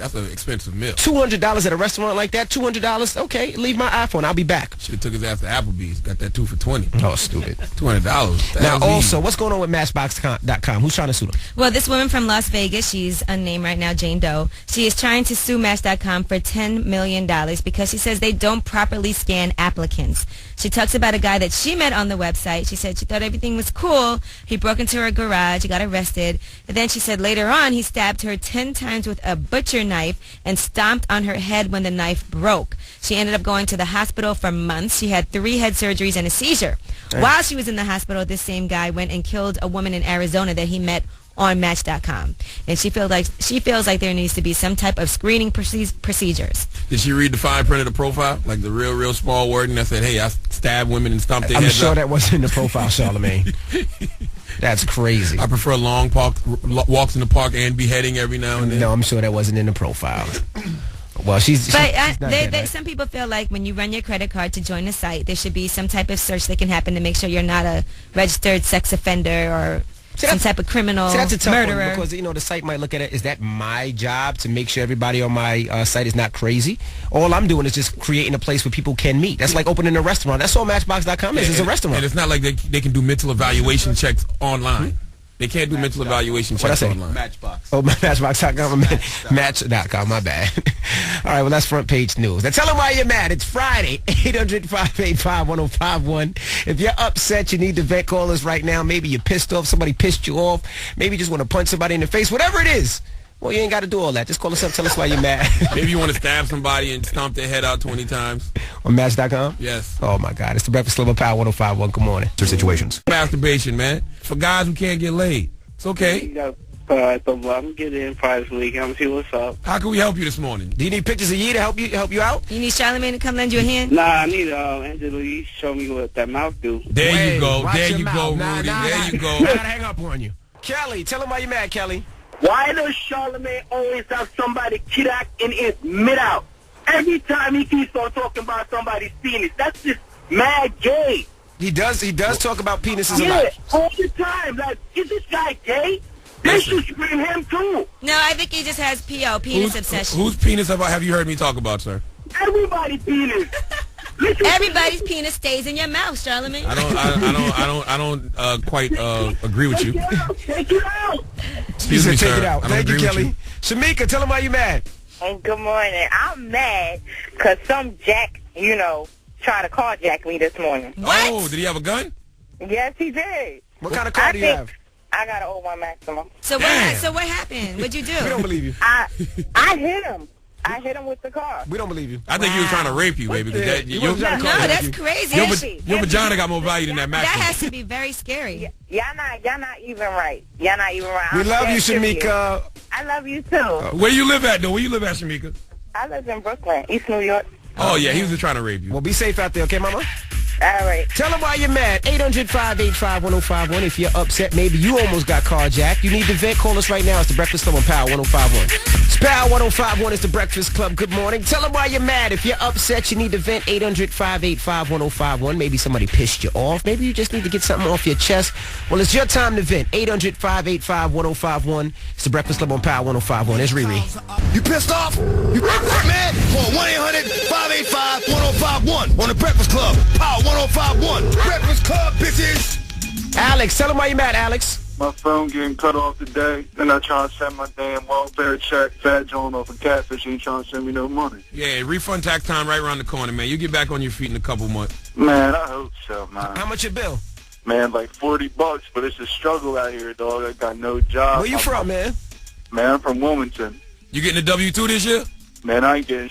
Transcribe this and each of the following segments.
That's an expensive meal. $200 at a restaurant like that? $200? Okay, leave my iPhone. I'll be back. Should have took his ass to Applebee's. Got that 2 for $20. Oh, stupid. $200. Now, also, what's going on with Matchbox.com? Who's trying to sue them? Well, this woman from Las Vegas, she's unnamed right now, Jane Doe. She is trying to sue Match.com for $10 million because she says they don't properly scan applicants. She talks about a guy that she met on the website. She said she thought everything was cool. He broke into her garage. He got arrested. And then she said later on he stabbed her 10 times with a butcher knife and stomped on her head when the knife broke. She ended up going to the hospital for months. She had 3 head surgeries and a seizure. While she was in the hospital, this same guy went and killed a woman in Arizona that he met on Match.com. And she feels like there needs to be some type of screening procedures. Did she read the fine print of the profile? Like the real small wording that said, hey, I stab women and stomp their heads I'm sure up? that wasn't in the profile, Charlamagne. That's crazy. I prefer long walks in the park and beheading every now and then. No, I'm sure that wasn't in the profile. Well, she's But not dead, right? some people feel like when you run your credit card to join a site, there should be some type of search that can happen to make sure you're not a registered sex offender or some type of criminal that's a tough murderer. one because, the site might look at it. Is that my job to make sure everybody on my site is not crazy? All I'm doing is just creating a place where people can meet. That's like opening a restaurant. That's all Matchbox.com is. It's a restaurant. And it's not like they can do mental evaluation checks online. They can't do mental evaluation checks online. Matchbox. Oh, Matchbox.com. Match.com, my bad. All right, well, that's front page news. Now, tell them why you're mad. It's Friday, 800-585-1051. If you're upset, you need to vent. Call us right now. Maybe you're pissed off. Somebody pissed you off. Maybe you just want to punch somebody in the face. Whatever it is. Well, you ain't got to do all that. Just call us up. Tell us why you're mad. Maybe you want to stab somebody and stomp their head out 20 times. On Match.com? Yes. Oh, my God. It's the Breakfast Club of Power 1051. Good morning. Situations. Masturbation, man. For guys who can't get laid. It's okay. So I'm getting in Friday this week. I'm see what's up. How can we help you this morning? Do you need pictures of Yee to help you out? You need Charlamagne to come lend you a hand? Nah, I need Angela Lee to show me what that mouth do. There Wait, you go. watch There your you mouth. go, Nah, Rudy. nah, There nah. you go. I gotta hang up on you. Kelly, tell him why you mad, Kelly. Why does Charlamagne always have somebody kidnapped in his mid-out? Every time he keeps on talking about somebody's penis, that's just mad gay. He does talk about penises a Yeah, lot. all the time. Like, is this guy gay? They should scream him too. No, I think he just has penis obsession. Whose penis have you heard me talk about, sir? Everybody's penis. Listen, Everybody's penis stays in your mouth, Charlamagne. I don't quite agree with you. Take it out. Excuse me, Take sir. it out. I don't Thank you, agree with Kelly. Shamika, tell him why you mad. Good morning. I'm mad because some jack, tried to carjack me this morning. What? Oh, did he have a gun? Yes, he did. What kind of car do you have? I got an 01 Maxima. So what happened? What'd you do? We don't believe you. I hit him. I hit him with the car. We don't believe you. I think he was trying to rape you, baby. Because He wasn't trying to No, call that's you. crazy. your vagina got more value than that That Maxima. has to be very scary. Y'all not even right. Y'all not even right. We I'm love you, dead serious. Shamika. I love you too. Where you live at, though? Where you live at, Shamika? I live in Brooklyn, East New York. Oh, yeah, he was just trying to rape you. Well, be safe out there, okay, Mama? All right. Tell them why you're mad. 800-585-1051. If you're upset, maybe you almost got carjacked. You need to vent. Call us right now. It's the Breakfast Club on Power 1051. It's Power 1051. It's the Breakfast Club. Good morning. Tell them why you're mad. If you're upset, you need to vent. 800-585-1051. Maybe somebody pissed you off. Maybe you just need to get something off your chest. Well, it's your time to vent. 800-585-1051. It's the Breakfast Club on Power 1051. It's Riri. You pissed off? You mad? Call 1-800-585-1051 on the Breakfast Club. Power 1051. Breakfast Club, bitches. Alex, tell them why you're mad, Alex. My phone getting cut off today, then I try to send my damn welfare check, Fat John off a catfish, ain't trying to send me no money. Yeah, refund tax time right around the corner, man. You get back on your feet in a couple months. Man, I hope so, man. How much your bill? Man, like $40, but it's a struggle out here, dog. I got no job. Where you from, man? Man, I'm from Wilmington. You getting a W-2 this year? Man, I ain't getting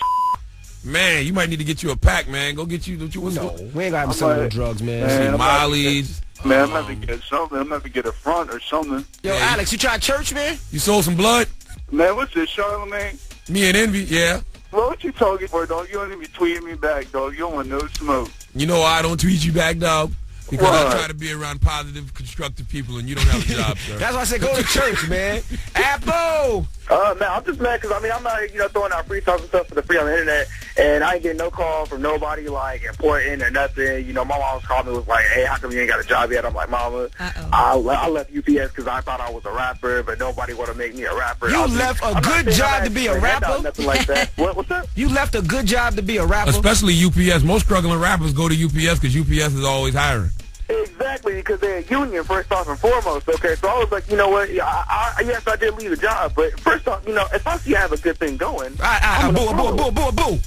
Man, you might need to get you a pack, man. Go get you. What's No, we ain't got him selling no drugs, man. Man, Molly's. Man, I'm going to get something. I'm going to get a front or something. Yo, Alex, you tried church, man? You sold some blood? Man, what's this, Charlamagne? Me and Envy, yeah. Well, what you talking for, dog? You don't even tweet me back, dog. You don't want no smoke. You know why I don't tweet you back, dog? Because I Why? try to be around positive, constructive people, and you don't have a job, sir. That's why I said go to church, man. Apple! Man, I'm just mad because, I mean, I'm out here, throwing out free talk and stuff for the free on the internet, and I ain't getting no call from nobody, like, important or nothing. My mom's called me, was like, hey, how come you ain't got a job yet? I'm like, Mama, I left UPS because I thought I was a rapper, but nobody want to make me a rapper. You left a good job to be a rapper? Nothing like that. What's up? You left a good job to be a rapper? Especially UPS. Most struggling rappers go to UPS because UPS is always hiring. Exactly, because they're a union, first off and foremost, okay? So I was like, you know what, yes, I did leave the job, but first off, if I see I have a good thing going... Boo.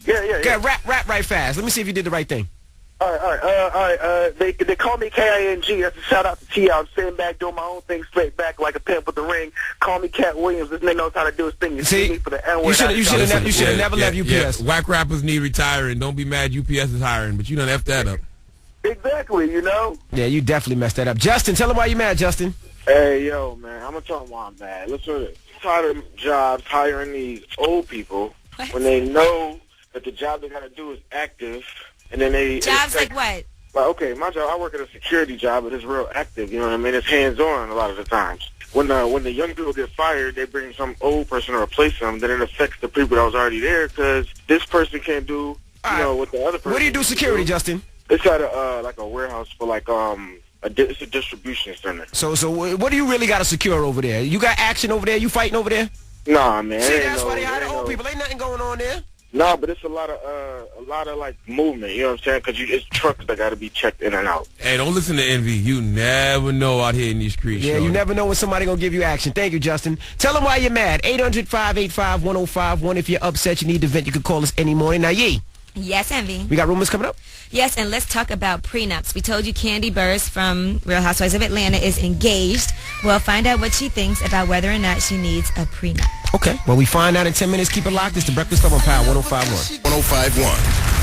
Yeah. Rap right fast. Let me see if you did the right thing. All right. They call me K-I-N-G. That's a shout-out to T. I'm sitting back doing my own thing straight back like a pimp with the ring. Call me Cat Williams. This nigga knows how to do his thing. You see me for the N-word. You should have never left UPS. Whack rappers need retiring. Don't be mad UPS is hiring, but you done F that up. Exactly, Yeah, you definitely messed that up. Justin, tell him why you mad, Justin. Hey, yo, man, I'm going to tell them why I'm mad. Listen to this. I'm tired of jobs hiring these old people when they know that the job they got to do is active, and then they... Jobs like what? Like, okay, my job, I work at a security job, but it's real active, you know what I mean? It's hands-on a lot of the times. When the young people get fired, they bring some old person to replace them, then it affects the people that was already there because this person can't do, what the other person... What do you do security, Justin? It's at a warehouse for it's a distribution center. So what do you really got to secure over there? You got action over there? You fighting over there? Nah, man. See, that's why they hire the old people. Ain't nothing going on there. Nah, but it's a lot of like movement. You know what I'm saying? Because it's trucks that got to be checked in and out. Hey, don't listen to Envy. You never know out here in these streets. Yeah, you never know when somebody gonna give you action. Thank you, Justin. Tell them why you're mad. 800-585-1051. If you're upset, you need to vent, you can call us any morning. Now, Yee. Yes, Envy. We got rumors coming up? Yes, and let's talk about prenups. We told you Candy Burrs from Real Housewives of Atlanta is engaged. Well, find out what she thinks about whether or not she needs a prenup. Okay. Well, we find out in 10 minutes. Keep it locked. It's the Breakfast Club on Power 105.1. 105.1.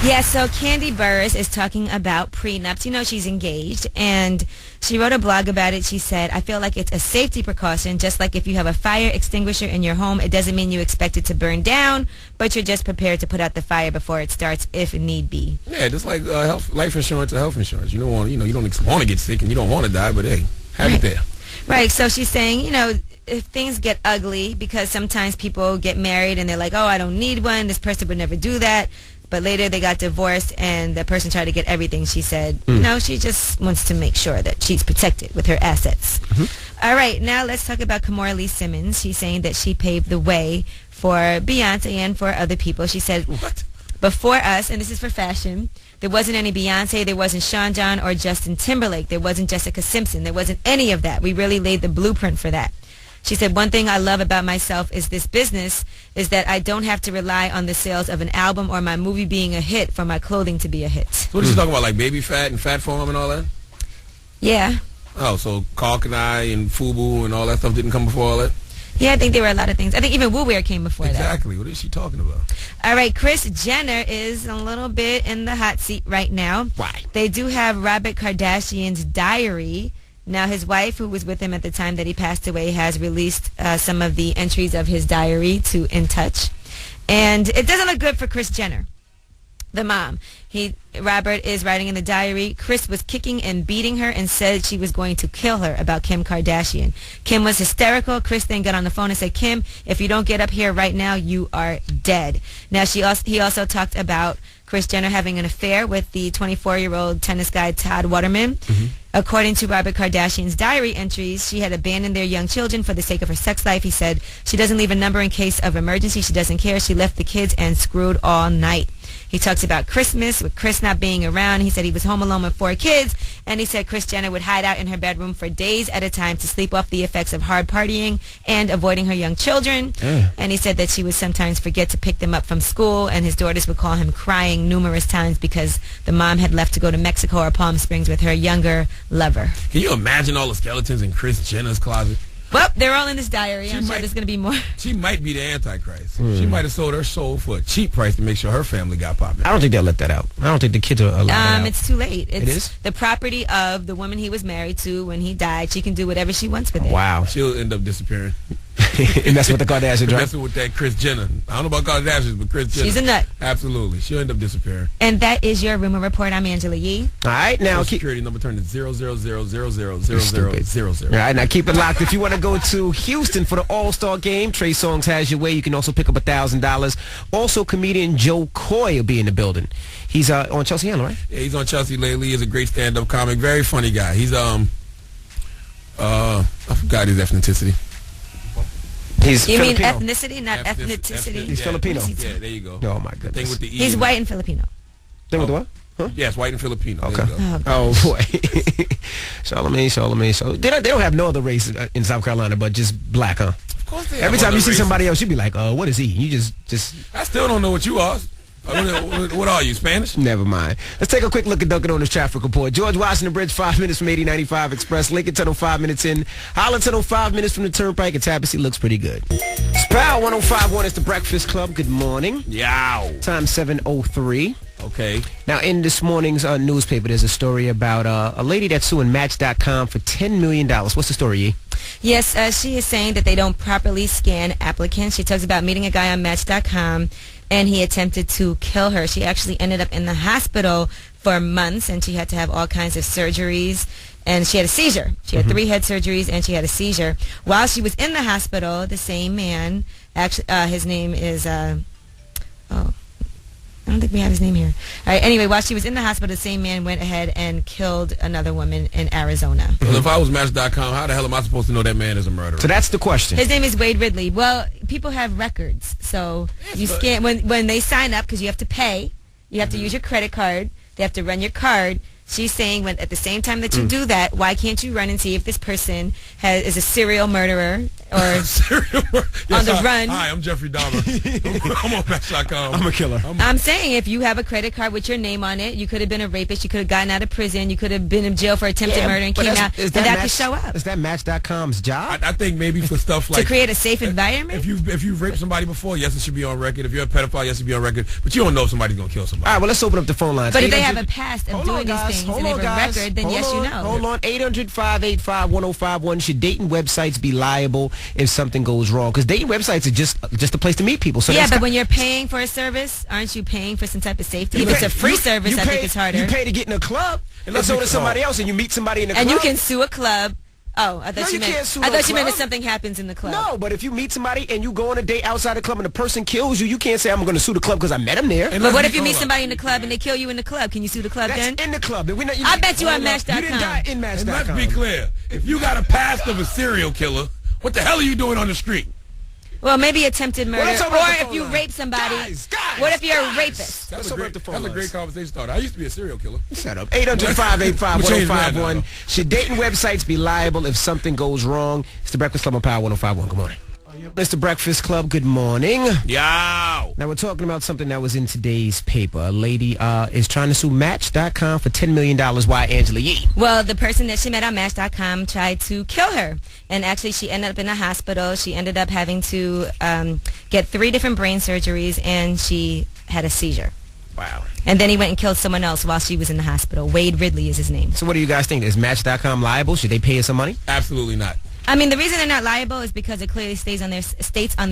Yeah, so Candy Burrs is talking about prenups. She's engaged, and she wrote a blog about it. She said, I feel like it's a safety precaution, just like if you have a fire extinguisher in your home, it doesn't mean you expect it to burn down, but you're just prepared to put out the fire before it starts if need be. Yeah, just like life insurance or health insurance. You don't want, you don't want to get sick and you don't want to die, but hey, have it there. Right, so she's saying, if things get ugly, because sometimes people get married and they're like, oh, I don't need one, this person would never do that. But later they got divorced and the person tried to get everything. She said, no, she just wants to make sure that she's protected with her assets. Mm-hmm. All right, now let's talk about Kimora Lee Simmons. She's saying that she paved the way for Beyonce and for other people. She said, what? Before us, and this is for fashion, there wasn't any Beyonce, there wasn't Sean John or Justin Timberlake, there wasn't Jessica Simpson, there wasn't any of that. We really laid the blueprint for that. She said, one thing I love about myself is this business is that I don't have to rely on the sales of an album or my movie being a hit for my clothing to be a hit. So what is she talking about, like baby fat and fat form and all that? Yeah. Oh, so Carl Kanai and FUBU and all that stuff didn't come before all that? Yeah, I think there were a lot of things. I think even Woo Wear came before that. Exactly. What is she talking about? All right, Kris Jenner is a little bit in the hot seat right now. Why? They do have Robert Kardashian's diary. Now, his wife, who was with him at the time that he passed away, has released some of the entries of his diary to In Touch. And it doesn't look good for Kris Jenner, the mom. Robert is writing in the diary, Kris was kicking and beating her and said she was going to kill her about Kim Kardashian. Kim was hysterical. Kris then got on the phone and said, Kim, if you don't get up here right now, you are dead. Now, he also talked about Kris Jenner having an affair with the 24-year-old tennis guy Todd Waterman. Mm-hmm. According to Robert Kardashian's diary entries, she had abandoned their young children for the sake of her sex life. He said she doesn't leave a number in case of emergency. She doesn't care. She left the kids and screwed all night. He talks about Christmas with Kris not being around. He said he was home alone with 4 kids, and he said Kris Jenner would hide out in her bedroom for days at a time to sleep off the effects of hard partying and avoiding her young children. And he said that she would sometimes forget to pick them up from school, and his daughters would call him crying numerous times because the mom had left to go to Mexico or Palm Springs with her younger lover. Can you imagine all the skeletons in Kris Jenner's closet? Well, they're all in this diary. I'm sure there's going to be more. She might be the Antichrist. She might have sold her soul for a cheap price to make sure her family got popular. I don't think they'll let that out. I don't think the kids are allowed It's too late. It is? The property of the woman he was married to when he died. She can do whatever she wants with it. Wow. She'll end up disappearing. And that's what the Kardashians, right? Messing with that Kris Jenner. I don't know about Kardashians, but Kris Jenner. She's a nut. Absolutely. She'll end up disappearing. And that is your rumor report. I'm Angela Yee. All right, now Social security number turned to 000000000. All right, now keep it locked. If you want to go to Houston for the All-Star game, Trey Songz has your way. You can also pick up $1,000. Also, comedian Joe Koy will be in the building. He's on Chelsea Handler, right? Yeah, he's on Chelsea lately. He's a great stand-up comic. Very funny guy. He's I forgot his ethnicity. He's You mean Filipino. ethnicity, not ethnicity? He's Filipino. Yeah, there you go. Oh, my goodness. Thing with the E. He's white and Filipino. Thing with the what? Huh? Yes, white and Filipino. Okay. There you go. Oh, boy. Charlemagne. So they don't have no other race in South Carolina but just black, huh? Of course they Every have time you other see races. somebody else, you be like, what is he? You just I still don't know what you are. What are you, Spanish? never mind. Let's take a quick look at Dunkin' Donuts traffic report. George Washington Bridge, 5 minutes from 8095 Express. Lincoln Tunnel, 5 minutes in. Holland Tunnel, 5 minutes from the Turnpike. And Tabassy looks pretty good. Spal 105.1 is the Breakfast Club. Good morning. Yow. Time 7:03. Okay. Now, in this morning's newspaper, there's a story about a lady that's suing Match.com for $10 million. What's the story, Yee? Yes, she is saying that they don't properly scan applicants. She talks about meeting a guy on Match.com, and he attempted to kill her. She actually ended up in the hospital for months, and she had to have all kinds of surgeries, and she had a seizure. She had 3 head surgeries, and she had a seizure. While she was in the hospital, the same man, actually, his name is, I don't think we have his name here. All right, anyway, while she was in the hospital, the same man went ahead and killed another woman in Arizona. Well, if I was Match.com, how the hell am I supposed to know that man is a murderer? So that's the question. His name is Wade Ridley. Well, people have records, so you scan when they sign up because you have to pay. You have to use your credit card. They have to run your card. She's saying when at the same time that you do that, why can't you run and see if this person is a serial murderer or on the run? Hi, I'm Jeffrey Dahmer. I'm on Match.com. I'm a killer. I'm saying if you have a credit card with your name on it, you could have been a rapist, you could have gotten out of prison, you could have been in jail for attempted murder and but came out, and that could show up. Is that Match.com's job? I think maybe for stuff like To create a safe environment? If you've raped somebody before, yes, it should be on record. If you're a pedophile, yes, it should be on record. But you don't know if somebody's gonna kill somebody. All right, well, let's open up the phone lines. But if they have a past of doing these things and they have a guys. record, then Hold yes, on, you know. Hold on, 800-585-1051. Should dating websites be liable if something goes wrong? Because dating websites are just a place to meet people. So Yeah, that's but when you're paying for a service, aren't you paying for some type of safety? If it's a free service, I think it's harder. You pay to get in a club, and let's so be does somebody else, and you meet somebody in the club. And you can sue a club. Oh, I thought No, you you meant. can't sue I no thought you meant club. if something happens in the club. No, but if you meet somebody and you go on a date outside the club and the person kills you, you can't say I'm going to sue the club because I met him there. And But what let's if you be- meet hold on. somebody in the club and they kill you in the club? Can you sue the club That's then? in the club. I bet you on Match.com. You didn't die in And Match.com. let's be clear. If you got a past of a serial killer, what the hell are you doing on the street? Well, maybe attempted murder. let's open Or up the if phone you line. rape somebody. Guys, what if you're a guys. rapist? That's Let's a open great, up the phone that's a great lines. conversation starter. I used to be a serial killer. Shut up. 800-585-1051. now. Should dating websites be liable if something goes wrong? It's the Breakfast Club on Power 105.1. Good morning. Mr. Breakfast Club, good morning. Yow. Now, we're talking about something that was in today's paper. A lady is trying to sue Match.com for $10 million. Why, Angela Yee? Well, the person that she met on Match.com tried to kill her. And actually, she ended up in a hospital. She ended up having to get 3 different brain surgeries, and she had a seizure. Wow. And then he went and killed someone else while she was in the hospital. Wade Ridley is his name. So what do you guys think? Is Match.com liable? Should they pay her some money? Absolutely not. I mean, the reason they're not liable is because it clearly states on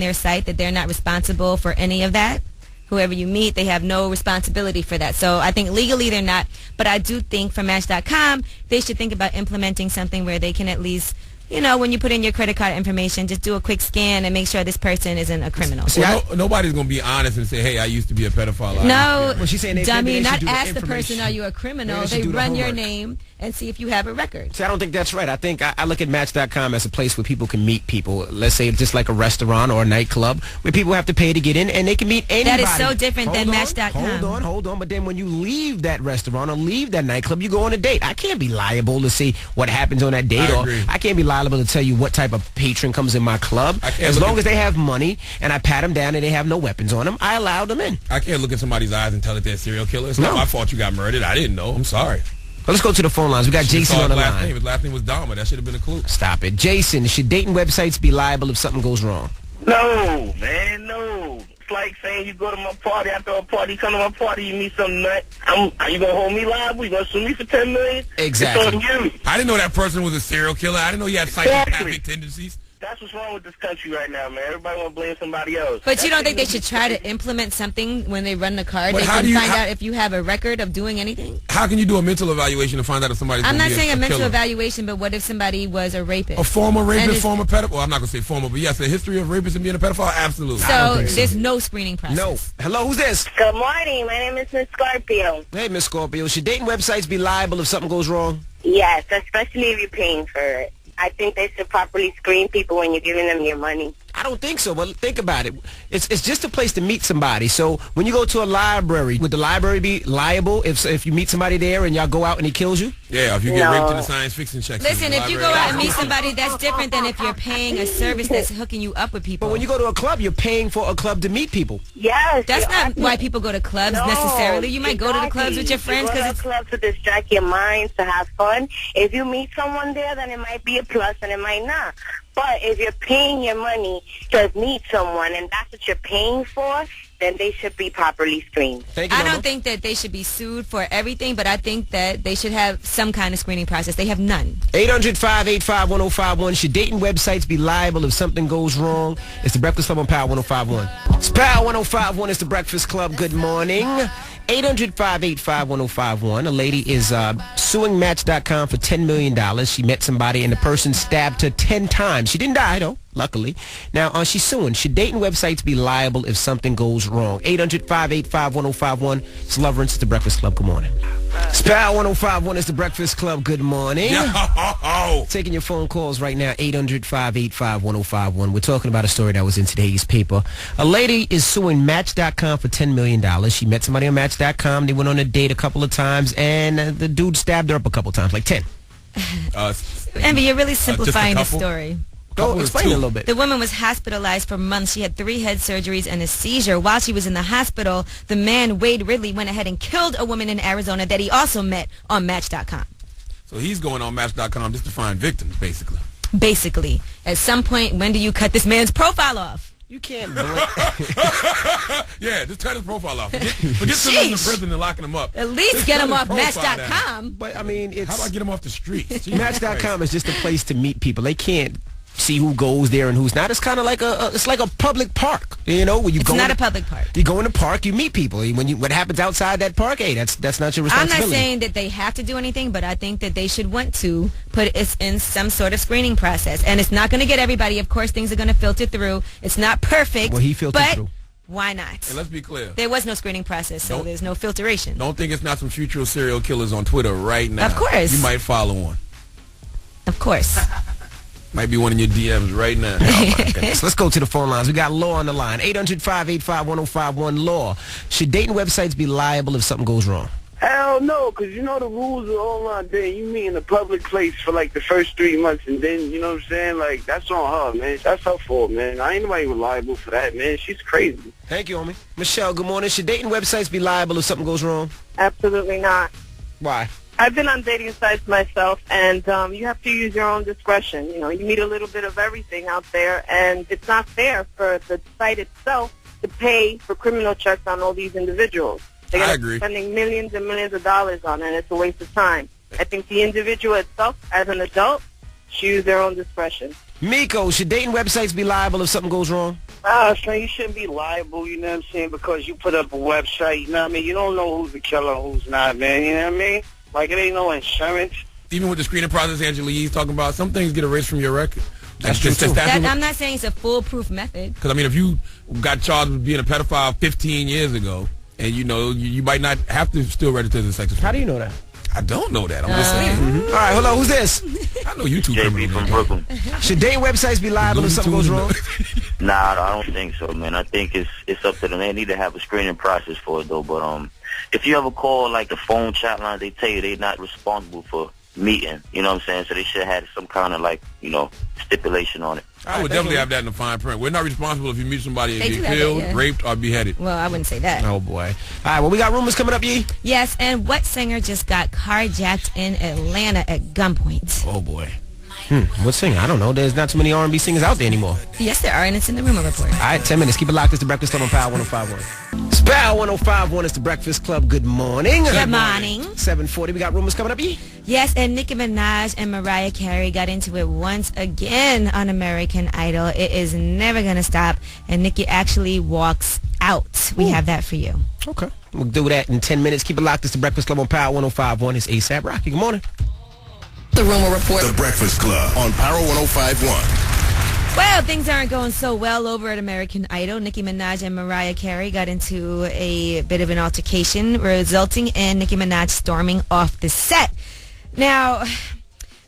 their site that they're not responsible for any of that. Whoever you meet, they have no responsibility for that. So I think legally they're not. But I do think for Match.com, they should think about implementing something where they can at least, you know, when you put in your credit card information, just do a quick scan and make sure this person isn't a criminal. See, Well, nobody's going to be honest and say, hey, I used to be a pedophile. No, Well, she's saying they dummy, should not do the ask the information. person, are you a criminal? They should They do the run your homework. name and see if you have a record. See, I don't think that's right. I think I look at Match.com as a place where people can meet people. Let's say just like a restaurant or a nightclub where people have to pay to get in and they can meet anybody. That is so different than Match.com. Hold on. But then when you leave that restaurant or leave that nightclub, you go on a date. I can't be liable to see what happens on that date. I agree. I can't be liable to tell you what type of patron comes in my club. As long as they have money and I pat them down and they have no weapons on them, I allow them in. I can't look in somebody's eyes and tell that they're a serial killer. It's No. not my fault you got murdered. I didn't know. I'm sorry. Well, let's go to the phone lines. We got Should've Jason saw on the his last line. name. His last name was Dahmer. That should have been a clue. Stop it. Jason, should dating websites be liable if something goes wrong? No, man, no. It's like saying you go to my party, after a party, come to my party, you meet some nut. Are you going to hold me liable? You going to sue me for $10 million? Exactly. It's on you. I didn't know that person was a serial killer. I didn't know he had psychopathic tendencies. That's what's wrong with this country right now, man. Everybody want to blame somebody else. But you don't think they should try to implement something when they run the card? But They how can do you- find how- out if you have a record of doing anything? How can you do a mental evaluation to find out if somebody's I'm gonna not be saying a mental killer? evaluation, but what if somebody was a rapist? A former And rapist, it's- former pedophile. Well, I'm not going to say former, but yes, a history of rapists and being a pedophile? Absolutely. So there's no screening process. No. Hello, who's this? Good morning. My name is Miss Scorpio. Hey, Miss Scorpio. Should dating websites be liable if something goes wrong? Yes, especially if you're paying for it. I think they should properly screen people when you're giving them your money. I don't think so, but think about it. It's just a place to meet somebody. So when you go to a library, would the library be liable if you meet somebody there and y'all go out and he kills you? Yeah, if you get raped in the science fiction section. Listen, if you go out and meet somebody, that's different than if you're paying a service that's hooking you up with people. But when you go to a club, you're paying for a club to meet people. Yes. That's not why people go to clubs necessarily. You might go to the clubs with your friends because it's clubs to distract your mind, to have fun. If you meet someone there, then it might be a plus and it might not. But if you're paying your money to meet someone and that's what you're paying for, then they should be properly screened. Thank you, I Mama. don't think that they should be sued for everything, but I think that they should have some kind of screening process. They have none. 800-585-1051. Should dating websites be liable if something goes wrong? It's the Breakfast Club on Power 105.1. It's Power 105.1. It's the Breakfast Club. Good morning. 800-585-1051. A lady is suing Match.com for $10 million. She met somebody and the person stabbed her 10 times. She didn't die, though, luckily. Now, she's suing. Should dating websites be liable if something goes wrong? 800-585-1051. It's Loverance. It's the Breakfast Club. Good morning. It's Power 105.1. It's the Breakfast Club. Good morning. Taking your phone calls right now, 800-585-1051. We're talking about a story that was in today's paper. A lady is suing Match.com for $10 million. She met somebody on Match.com. They went on a date a couple of times, and the dude stabbed her up a couple of times, like 10. Envy, you're really simplifying the couple? story. Go explain it a little bit. The woman was hospitalized for months. She had 3 head surgeries and a seizure. While she was in the hospital, the man, Wade Ridley, went ahead and killed a woman in Arizona that he also met on Match.com. So he's going on Match.com just to find victims, basically. Basically. At some point, when do you cut this man's profile off? You can't Yeah, just cut his profile off. Forget sending him to prison and locking him up. At least Just get cut him his off profile down. Match.com. But, I mean, How do I get him off the streets? Jesus Match.com Christ. is just a place to meet people. They can't see who goes there and who's not. It's kind of like it's like a public park, you know, when you It's go not in a public park. You go in the park, you meet people. What happens outside that park, hey, that's not your I'm responsibility. not saying that they have to do anything, but I think that they should want to put it in some sort of screening process. And it's not going to get everybody. Of course, things are going to filter through. It's not perfect. Well, he filtered but through. Why not? And let's be clear. There was no screening process, so there's no filtration. Don't think it's not some future serial killers on Twitter right now. Of course. You might follow one. Of course. Might be one in your DMs right now. So let's go to the phone lines. We got Law on the line. 800-585-1051. Law. Should dating websites be liable if something goes wrong? Hell no, because you know the rules are online there. You meet in a public place for like the first 3 months, and then, you know what I'm saying? Like, that's on her, man. That's her fault, man. I ain't nobody liable for that, man. She's crazy. Thank you, homie. Michelle, good morning. Should dating websites be liable if something goes wrong? Absolutely not. Why? I've been on dating sites myself, and you have to use your own discretion. You know, you meet a little bit of everything out there, and it's not fair for the site itself to pay for criminal checks on all these individuals. They're I agree. spending millions and millions of dollars on it, and it's a waste of time. I think the individual itself, as an adult, should use their own discretion. Miko, should dating websites be liable if something goes wrong? So you shouldn't be liable, you know what I'm saying, because you put up a website, you know what I mean? You don't know who's the killer and who's not, man, you know what I mean? Like, it ain't no insurance. Even with the screening process Angela Yee's talking about, some things get erased from your record. That's true, too. I'm not saying it's a foolproof method. Because, I mean, if you got charged with being a pedophile 15 years ago, and, you know, you might not have to still register as a sex offender. How do you know that? I don't know that. I'm just saying. All right, hello, who's this? I know you two JB from Brooklyn. Should dating websites be liable if something goes wrong? Nah, I don't think so, man. I think it's up to them. They need to have a screening process for it, though. But if you ever call, like, the phone chat line, they tell you they're not responsible for meeting. You know what I'm saying? So they should have some kind of, like, you know, stipulation on it. I would definitely have that in the fine print. We're not responsible if you meet somebody They and do get have killed, that, yeah. raped, or beheaded. Well, I wouldn't say that. Oh, boy. All right, well, we got rumors coming up, Yee. Yes, and what singer just got carjacked in Atlanta at gunpoint? Oh, boy. What singer? I don't know. There's not too many R&B singers out there anymore. Yes, there are, and it's in the rumor report. All right, 10 minutes. Keep it locked. It's the Breakfast Club on Power 105.1. It's Power 105.1 is the Breakfast Club. Good morning. Good morning. 7:40. We got rumors coming up, E? Yes, and Nicki Minaj and Mariah Carey got into it once again on American Idol. It is never going to stop, and Nicki actually walks out. We have that for you. Okay. We'll do that in 10 minutes. Keep it locked. It's the Breakfast Club on Power 105.1. It's ASAP Rocky. Good morning. The Rumor Report. The Breakfast Club on Power 105.1. Well, things aren't going so well over at American Idol. Nicki Minaj and Mariah Carey got into a bit of an altercation, resulting in Nicki Minaj storming off the set. Now,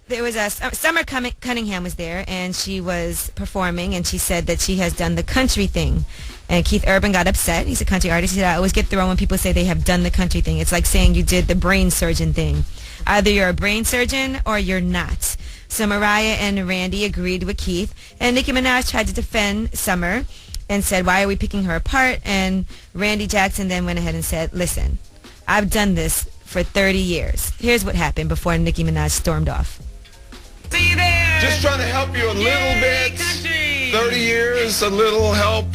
there was Summer Cunningham was there, and she was performing, and she said that she has done the country thing. And Keith Urban got upset. He's a country artist. He said, I always get thrown when people say they have done the country thing. It's like saying you did the brain surgeon thing. Either you're a brain surgeon or you're not. So Mariah and Randy agreed with Keith, and Nicki Minaj tried to defend Summer and said, why are we picking her apart? And Randy Jackson then went ahead and said, listen, I've done this for 30 years. Here's what happened before Nicki Minaj stormed off. See you there. Just trying to help you a little bit. Country. 30 years, a little help,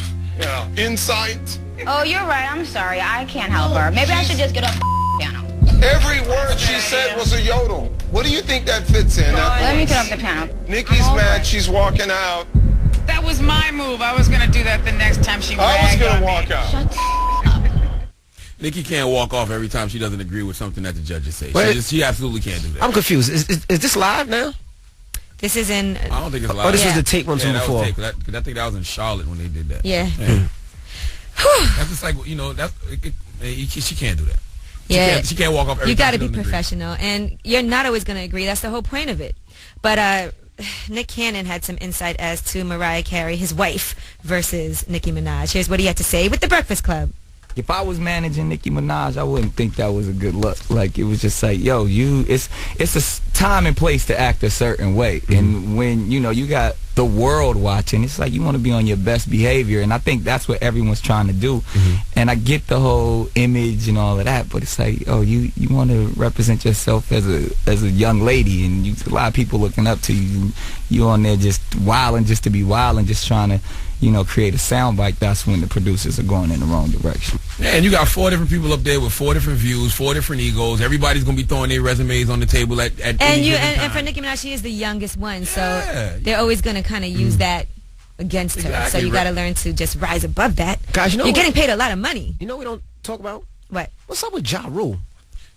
insight. Oh, you're right. I'm sorry. I can't help her. Maybe I should just get off the piano. Every word she said was a yodel. What do you think that fits in? Let me get off the piano. Nikki's mad. She's walking out. That was my move. I was going to do that the next time she I was ragged going on to me. walk out. Shut up. Nikki can't walk off every time she doesn't agree with something that the judges say. Wait. She absolutely can't do that. I'm confused. Is this live now? This is in... I don't think it's live. Oh, this was the tape one from that before. was tape, 'cause I think that was in Charlotte when they did that. Yeah. That's just like, she can't do that. Yeah. She can't walk off every You time got to she be doesn't agree. professional, and you're not always going to agree. That's the whole point of it. But Nick Cannon had some insight as to Mariah Carey, his wife, versus Nicki Minaj. Here's what he had to say with The Breakfast Club. If I was managing Nicki Minaj, I wouldn't think that was a good look. Like, it was just like, yo, it's a time and place to act a certain way. And when, you got the world watching, it's like you want to be on your best behavior. And I think that's what everyone's trying to do. And I get the whole image and all of that, but it's like, oh, you want to represent yourself as a young lady, and a lot of people looking up to you. And you on there just wilding just to be wilding, just trying to create a soundbite. That's when the producers are going in the wrong direction. Yeah, and you got 4 different people up there with 4 different views, 4 different egos. Everybody's gonna be throwing their resumes on the table at And for Nicki Minaj, she is the youngest one, so they're always gonna kind of use that against her. Exactly, So you got to learn to just rise above that. Guys, you're getting paid a lot of money. You know we don't talk about? What? What's up with Ja Rule?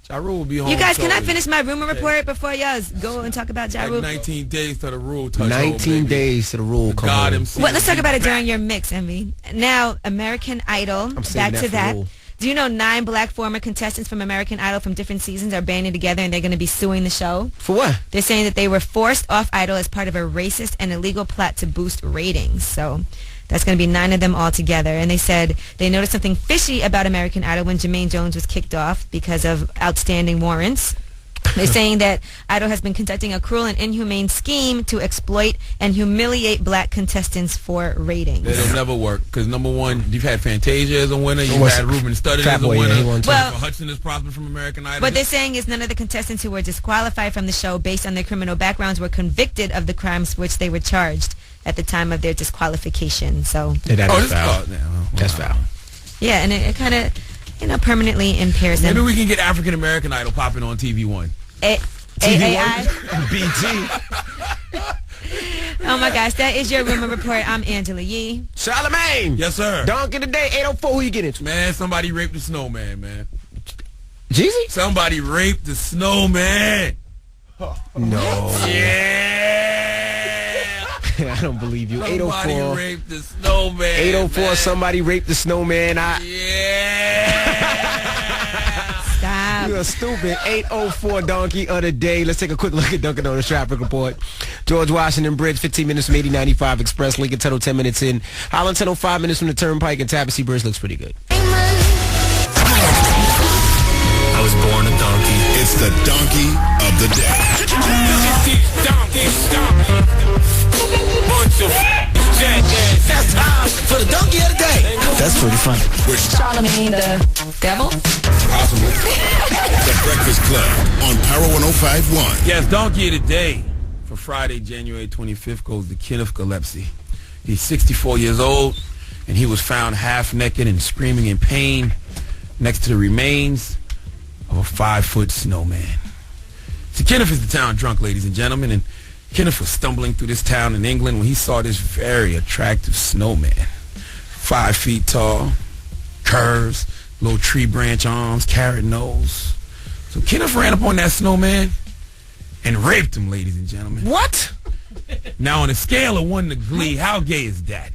Ja Rule will be home. You guys, can I finish my rumor report before y'all go and talk about Ja Rule? 19 days to the rule touch 19 days to the rule come God home. himself. Well, let's talk about it during your mix, Envy. Now, American Idol, back to that. Do you know 9 black former contestants from American Idol from different seasons are banding together and they're going to be suing the show? For what? They're saying that they were forced off Idol as part of a racist and illegal plot to boost ratings. So that's going to be 9 of them all together. And they said they noticed something fishy about American Idol when Jermaine Jones was kicked off because of outstanding warrants. They're saying that Idol has been conducting a cruel and inhumane scheme to exploit and humiliate black contestants for ratings. It'll never work because, number one, you've had Fantasia as a winner. You've had Ruben Studdard as a winner. Well, Hudson is prospered from American Idol. What they're saying is none of the contestants who were disqualified from the show based on their criminal backgrounds were convicted of the crimes for which they were charged at the time of their disqualification. So that's foul. That's foul. Yeah, and it kind of, permanently impairs them. Maybe we can get African American Idol popping on TV1. AAI? BT. Oh my gosh, that is your rumor report. I'm Angela Yee. Charlamagne. Yes, sir. Donkey today, 804. Who you get into? Man, somebody raped the snowman, man. Jeezy? Somebody raped the snowman. No. Yeah. I don't believe you. Somebody 804. raped the snowman. 804. Man. Somebody raped the snowman. Stop. You are stupid. 804 Donkey of the day. Let's take a quick look at Dunkin' Donuts traffic report. George Washington Bridge, 15 minutes from 8095 Express. Lincoln Tunnel, 10 minutes in. Highland Tunnel, 5 minutes from the Turnpike. And Tabassee Bridge looks pretty good. I was born a donkey. It's the donkey of the day. That's time for the donkey of the day. That's pretty funny. Charlamagne the devil. Possible. The Breakfast Club on Power 105.1. Yes, donkey of the day for Friday, January 25th goes to Kenneth Gillespie. He's 64 years old. and he was found half naked and screaming in pain next to the remains of a 5-foot snowman. See, Kenneth is the town drunk, ladies and gentlemen, and Kenneth was stumbling through this town in England when he saw this very attractive snowman. 5 feet tall, curves, little tree branch arms, carrot nose. So Kenneth ran up on that snowman and raped him, ladies and gentlemen. What? Now, on a scale of 1 to Glee, how gay is that?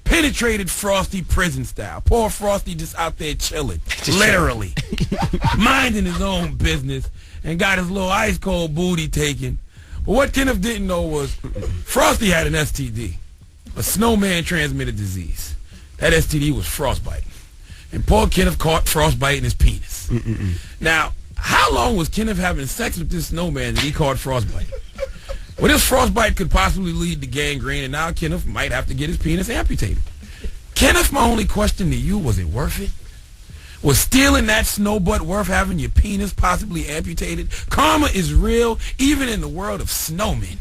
Penetrated Frosty prison style. Poor Frosty just out there chilling, literally, minding his own business, and got his little ice cold booty taken. But what Kenneth didn't know was Frosty had an STD, a snowman transmitted disease. That STD was frostbite. And poor Kenneth caught frostbite in his penis. Now, how long was Kenneth having sex with this snowman that he caught frostbite? Well, this frostbite could possibly lead to gangrene, and now Kenneth might have to get his penis amputated. Kenneth, my only question to you, was it worth it? Was stealing that snow butt worth having your penis possibly amputated? Karma is real, even in the world of snowmen.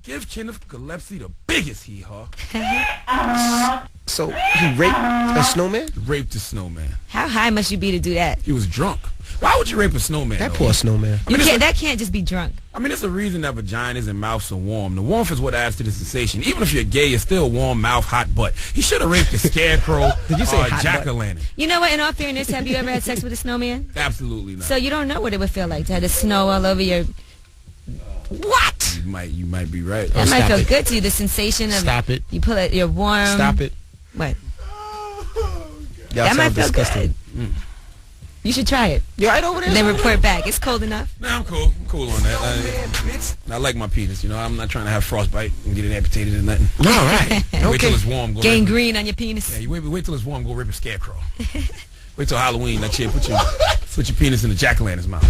Give Kenneth Gillespie the biggest hee-haw. So he raped a snowman? Raped a snowman. How high must you be to do that? He was drunk. Why would you rape a snowman? That poor snowman. I mean, that can't just be drunk. I mean, it's a reason that vaginas and mouths are warm. The warmth is what adds to the sensation. Even if you're gay, you're still warm mouth, hot butt. He should have raped a scarecrow. Did you say hot jack-o'-lantern? You know what? In all fairness, have you ever had sex with a snowman? Absolutely not. So you don't know what it would feel like to have the snow all over your... What? You might be right. That might feel good to you. The sensation of... Stop it. You pull it, you're warm. Stop it. What? That might feel good. You should try it. You right over there? And then report back. It's cold enough. Nah, I'm cool. I'm cool on that. I like my penis, you know. I'm not trying to have frostbite and get it amputated or nothing. All right. Wait till it's warm. Go Gangrene on your penis. Yeah, you wait till it's warm. Go rip a scarecrow. Wait till Halloween. That shit. Put your penis in the jack-o'-lantern's mouth.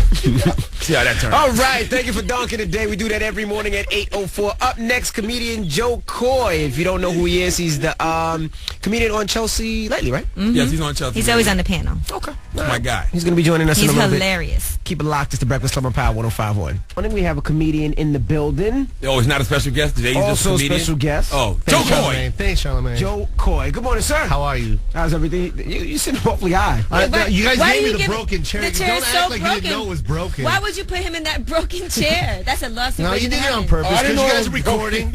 See how that turns out. All right. Thank you for donking today. We do that every morning at 8:04. Up next, comedian Joe Koy. If you don't know who he is, he's the comedian on Chelsea lately, right? Mm-hmm. Yes, he's on Chelsea. He's always on the panel. Okay. My guy. He's going to be joining us in a little bit. He's hilarious. Keep it locked. It's the Breakfast Club on Power 105.1. I think we have a comedian in the building. Oh, he's not a special guest today. He's just a comedian. Special guest. Oh, Joe Koy. Thanks, Charlamagne. Joe Koy. Good morning, sir. How are you? How's everything? You seem awfully high. You guys why gave do me you the broken chair. The chair Don't is act so like broken. you didn't know it was broken. Why would you put him in that broken chair? That's a lawsuit. No, you did it on purpose because you guys are recording.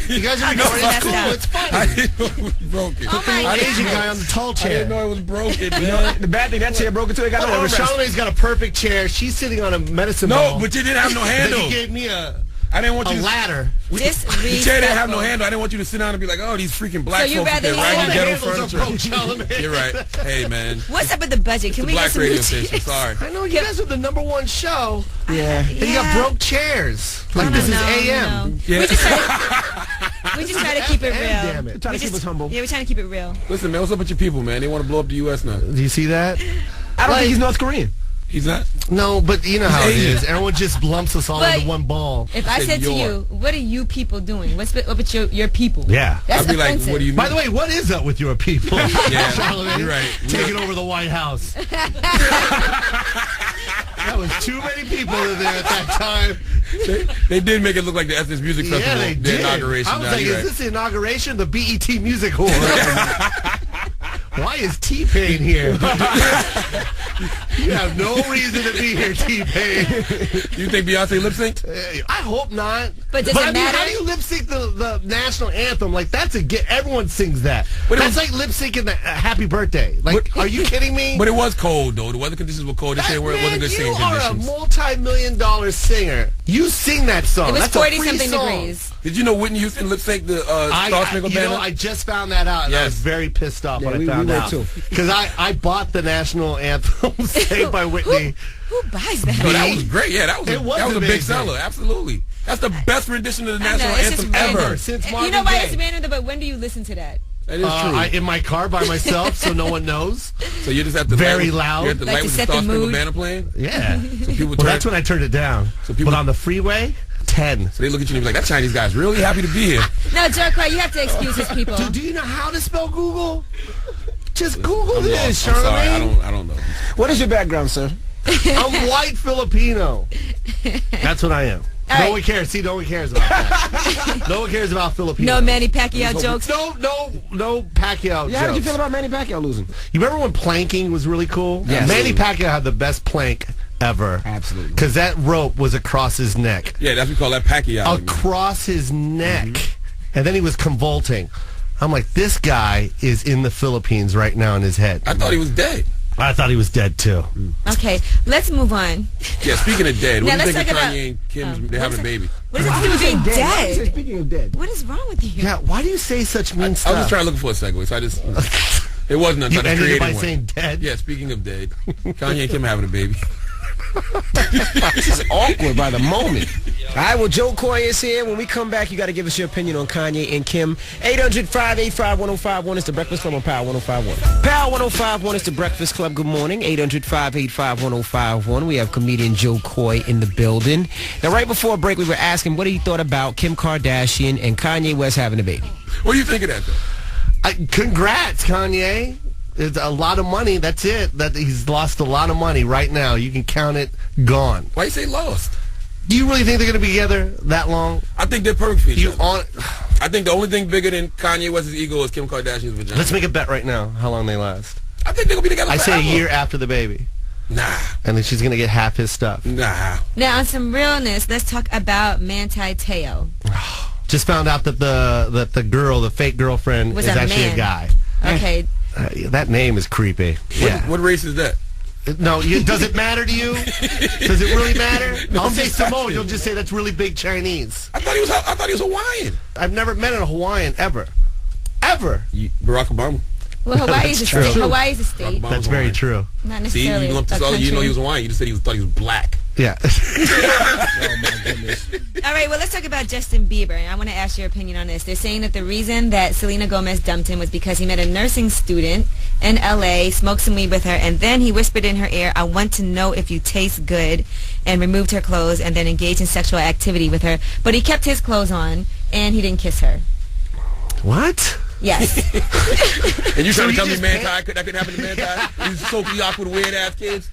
You guys are recording. It's cool. It's funny. I didn't know it was broken. Oh my God. Asian guy on the tall chair. I didn't know it was broken. You know, the bad thing, that chair broke into it. Got no armrest. Charlamagne's got a perfect chair. She's sitting on a medicine ball. No, but you didn't have no handle. Then you gave me I didn't want you a ladder. The chair didn't have no handle. I didn't want you to sit down and be like, oh, these freaking black folks with their raggedy ghetto furniture. You're right. Hey, man. What's up with the budget? Can we black get some radio new station. chairs? Sorry. I know you guys are the #1 show. Yeah. And you got broke chairs. Like this is AM. No. Yeah. We just try to keep it real. Damn it. We're trying to keep us humble. Yeah, we're trying to keep it real. Listen, man, what's up with your people, man? They want to blow up the U.S. now. Do you see that? I don't think he's North Korean. He's not? No, but you know how it is. Everyone just lumps us all into one ball. If I said to you, what are you people doing? What's up with your people? Yeah. That's I'd be like, offensive. what do you mean? By the way, what is up with your people? Yeah, Charlamagne, you're right. Taking over the White House. That was too many people in there at that time. They did make it look like the Essence Music Festival. Yeah, they the did. Inauguration. I was like, is this the inauguration? The BET Music Hall. Why is T-Pain here? You have no reason to be here, T-Pain. You think Beyonce lip synced? I hope not. But does it matter? How do you lip sync the national anthem? Like that's a get. Everyone sings that. But that's like lip syncing the Happy Birthday. Like, are you kidding me? But it was cold though. The weather conditions were cold. They said it wasn't good singing conditions. You are a multi-million-dollar singer. You sing that song. It was that's 40-something degrees. Did you know Whitney Houston lip synced the Star Spangled Banner? I just found that out, and I was very pissed off when I found out. Because I bought the national anthem sang by Whitney. Who buys that? No, that was great. Yeah, that was a big amazing. seller. Absolutely. That's the best rendition of the national anthem ever. Since Marvin You know why Gaye. it's random, but when do you listen to that? That is true. In my car by myself, so no one knows. So you just have to very loud. You have to Like light to with the set the Star Spangled mood. Banner playing. Yeah. So people Well, that's when I turned it down. So people, but on the freeway, 10. So they look at you and be like, that Chinese guy's really happy to be here. No, Joe Koy, you have to excuse his people. Do you know how to spell Google? Just Google I'm this, lost. I'm sorry. Charlamagne. I don't know. What is your background, sir? I'm white Filipino. That's what I am. No one cares. See, no one cares about that. No one cares about Filipinos. No Manny Pacquiao jokes. No Pacquiao jokes. How did you feel about Manny Pacquiao losing? You remember when planking was really cool? Yes. Manny Pacquiao had the best plank ever. Absolutely. Because that rope was across his neck. Yeah, that's what we call that Pacquiao. Across his neck. And then he was convulsing. I'm like, this guy is in the Philippines right now in his head. I thought he was dead. I thought he was dead, too. Okay, let's move on. Yeah, speaking of dead, what Now, do you let's think of talk Kanye and Kim? They're having a baby. What does it have to do with being dead? Speaking of dead. What is wrong with you? Yeah, why do you say such mean I was stuff? just trying to look for a segue, so I just... It wasn't until I ended created it by one. saying dead? Yeah, speaking of dead, Kanye and Kim having a baby. This is awkward by the moment. All right, well, Joe Koy is here. When we come back, you got to give us your opinion on Kanye and Kim. 800-585-1051 is the Breakfast Club on Power 105.1. Power 105.1 is the Breakfast Club. Good morning. 800-585-1051. We have comedian Joe Koy in the building. Now, right before break, we were asking what he thought about Kim Kardashian and Kanye West having a baby. What do you think of that, though? Congrats, Kanye. It's a lot of money. That's it. That he's lost a lot of money right now. You can count it gone. Why you say lost? Do you really think they're going to be together that long? I think they're perfect for each other. I think the only thing bigger than Kanye West's ego is Kim Kardashian's vagina. Let's make a bet right now how long they last. I think they're going to be together I forever. say a year after the baby. Nah. And then she's going to get half his stuff. Nah. Now, on some realness, let's talk about Manti Te'o. Just found out that the girl, the fake girlfriend, Was is a actually man. a guy. Okay. That name is creepy. What race is that? No, does it matter to you? Does it really matter? No, I'll I'm say just Samoan. asking. You'll just say that's really big Chinese. I thought he was Hawaiian. I've never met a Hawaiian ever. Ever. Barack Obama. Well, Hawaii is a That's state. true. Hawaii is a state. Obama's That's very Hawaiian. true. Not See, necessarily you lumped this all. You know he was Hawaiian. You just said thought he was black. Yeah. Oh, my goodness. All right, well, let's talk about Justin Bieber. And I want to ask your opinion on this. They're saying that the reason that Selena Gomez dumped him was because he met a nursing student in L.A., smoked some weed with her, and then he whispered in her ear, "I want to know if you taste good," and removed her clothes and then engaged in sexual activity with her. But he kept his clothes on, and he didn't kiss her. What? Yes. And you trying to tell me just Manti that couldn't happen to Manti? These socially awkward, weird-ass kids?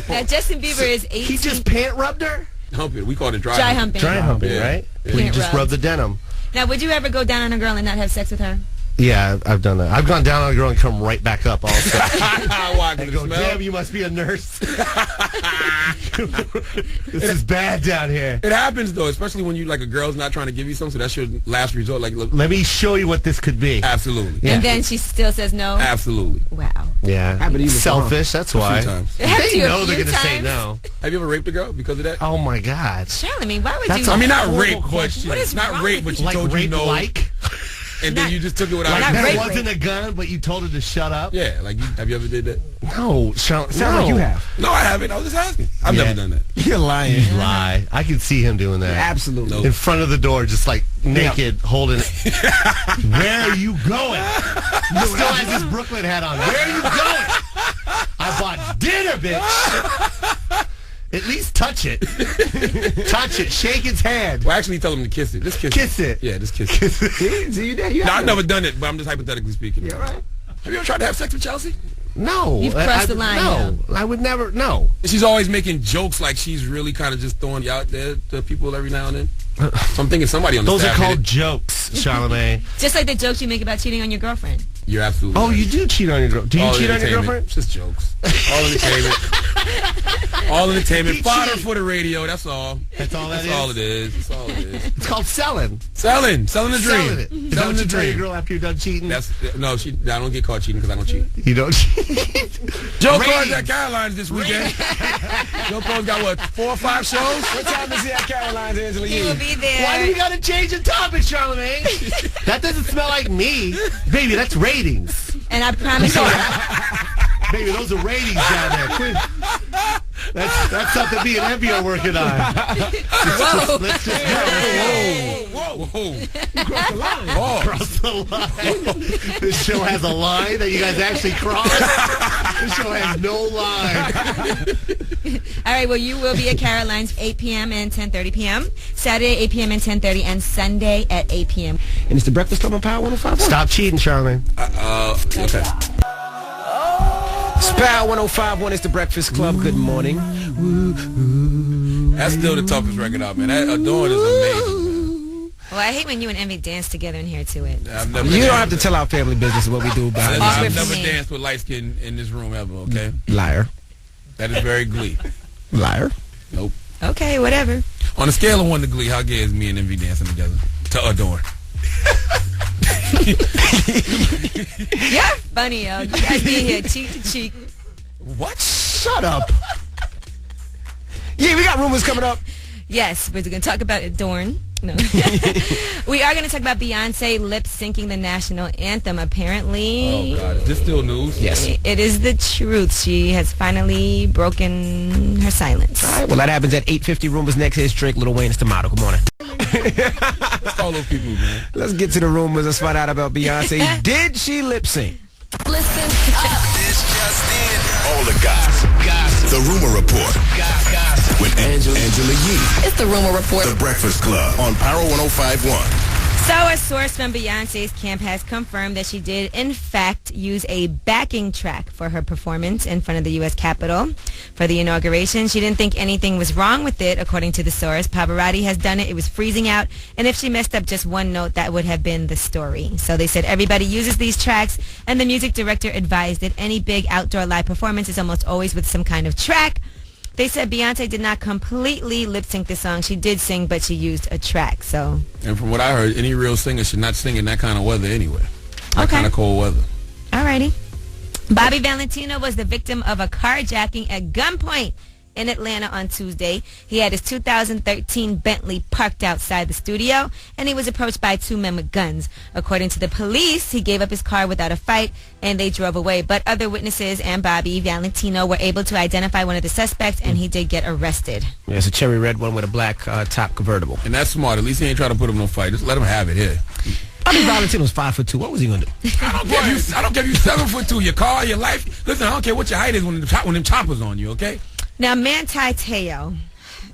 Now, Justin Bieber is 18. He just pant rubbed her? Humping. We call it dry humping. Dry humping, Yeah. right? Yeah. Where you Pant just rubbed. rub the denim. Now, would you ever go down on a girl and not have sex with her? Yeah, I've done that. I've gone down on a girl and come right back up also. Why? And go, damn, you must be a nurse. This is bad down here. It happens, though, especially when you like a girl's not trying to give you something, so that's your last resort. Like, look, Let me show you what this could be. absolutely. Yeah. And then she still says no? Absolutely. Wow. Yeah. Happened even Selfish, that's A why. few times. It happened to They you a know they're few going to say times. no. Have you ever raped a girl because of that? Oh, my God. Charlamagne, why would That's you? I mean, not horrible rape, but question. What is not wrong rape, but with she Like told you rape no, like? and then Not- you just took it without. Like not that rape, wasn't rape. a gun, but you told her to shut up? Yeah, like have you ever did that? No. Sounds like you have. No, I haven't. I was just asking. I've Yeah. never done that. You're lying. You lie. I can see him doing that. Absolutely. In front of the door, just like naked, holding it. Where are you going? He still has his Brooklyn hat on. Where are you going? I bought dinner, bitch. At least touch it. Touch it. Shake its hand. Well, actually, tell him to kiss it. Just kiss, Kiss it. Yeah, just kiss it. See, you did. You No, have I've it. never done it, but I'm just hypothetically speaking. Yeah, right. Have you ever tried to have sex with Chelsea? No. You've crossed the line, No. I would never. No. She's always making jokes like she's really kind of just throwing you out there to people every now and then. So I'm thinking somebody on the Those are staff called did it. jokes, Charlamagne. Just like the jokes you make about cheating on your girlfriend. You're absolutely Oh, right. you do cheat on your girl. Do you All cheat on your entertainment. girlfriend? It's just jokes. All entertainment. All entertainment. He Fodder cheat. for the radio. That's all. That's all that That's is? all it is. That's all it is. It's called selling. Selling the dream. Selling it. Is that Selling what the you tell your dream. girl after you're done cheating? That's no. I don't get caught cheating because I don't cheat. You don't cheat. Joe Ratings. Koy's at Caroline's this weekend. Joe Koy's got what, 4 or 5 shows? What time is he at Caroline's, Angela He Yee? will be there. Why do you got to change the topic, Charlamagne? That doesn't smell like me. Baby, that's ratings. And I promise you, Baby, those are ratings down there. Quit. That's something me and Envy are working on. whoa. Let's just go. Whoa. Oh. Cross the line. This show has a line that you guys actually cross. This show has no line. All right, well, you will be at Caroline's 8 p.m. and 10:30 p.m. Saturday, 8 p.m. and 10:30, and Sunday at 8 p.m. And it's the Breakfast Club on Power 105. Stop cheating, Charlamagne. Okay. Power 105.1 is the Breakfast Club. Good morning. That's still the toughest record out, man. That Adorn is amazing, man. Well, I hate when you and Envy dance together in here to it. You don't have to tell our family business what we do behind I've never danced with light skin in this room ever, okay? Liar. That is very Glee. Liar. Nope. Okay, whatever. On a scale of 1 to Glee, how gay is me and Envy dancing together? To Adorn. You're funny, yo. You guys be here cheek to cheek. What? Shut up. Yeah, we got rumors coming up. Yes, we're going to talk about Adorn. No. We are going to talk about Beyonce lip-syncing the national anthem, apparently. Oh, God. Is this still news? Yes. It is the truth. She has finally broken her silence. All right, well, that happens at 8:50. Rumors next. Here's Drake, Lil Wayne, it's Tomato. Good morning. Let's call those people, man. Let's get to the rumors. Let's find out about Beyonce. Did she lip-sync? Listen up. This just in. All the gossip. The Rumor Report. Gossip. With Angela Yee. It's the Rumor Report. The Breakfast Club on Power 105.1. So a source from Beyonce's camp has confirmed that she did, in fact, use a backing track for her performance in front of the U.S. Capitol for the inauguration. She didn't think anything was wrong with it, according to the source. Pavarotti has done it. It was freezing out. And if she messed up just one note, that would have been the story. So they said everybody uses these tracks, and the music director advised that any big outdoor live performance is almost always with some kind of track. They said Beyonce did not completely lip-sync the song. She did sing, but she used a track. So, and from what I heard, any real singer should not sing in that kind of weather anyway. That kind of cold weather. Alrighty. Bobby Valentino was the victim of a carjacking at gunpoint in Atlanta on Tuesday. He had his 2013 Bentley parked outside the studio, and he was approached by 2 men with guns. According to the police, he gave up his car without a fight, and they drove away. But other witnesses and Bobby Valentino were able to identify one of the suspects, and he did get arrested. Yeah, it's a cherry red one with a black top convertible. And that's smart. At least he ain't trying to put him no fight. Just let him have it here. I mean, Valentino's 5'2". What was he gonna do? I don't give you 7'2". Your car, your life. Listen, I don't care what your height is when them choppers on you. Okay. Now, Manti Te'o,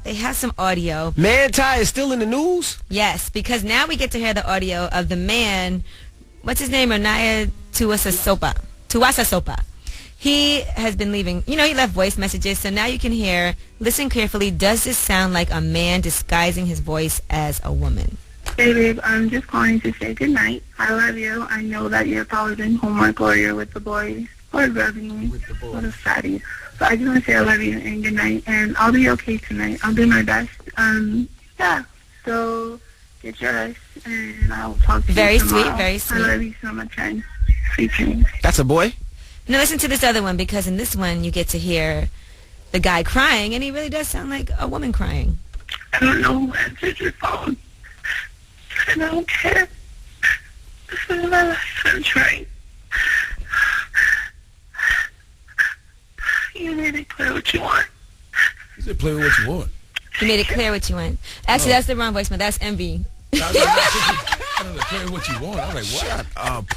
they have some audio. Manti is still in the news? Yes, because now we get to hear the audio of the man, what's his name, Onaya Tuwasasopa. He has been leaving, he left voice messages, so now you can hear, listen carefully, does this sound like a man disguising his voice as a woman? Hey, babe, I'm just calling to say good night. I love you. I know that you're probably doing homework or you're with the boys or grabbing me. What a fatty. So I just want to say I love you and good night, and I'll be okay tonight. I'll do my best. Yeah. So get your rest, and I'll talk to you Very tomorrow. sweet, very sweet. I love you so much, friend. Sweet dreams. That's a boy? Now listen to this other one, because in this one you get to hear the guy crying, and he really does sound like a woman crying. I don't know who answered your phone, and I don't care. This is my last time trying. You made it clear what you want. You said play with what you want. You made it clear what you want. Actually, that's the wrong voicemail. That's Envy. I don't know, play what you want. I was like, what? Shut up.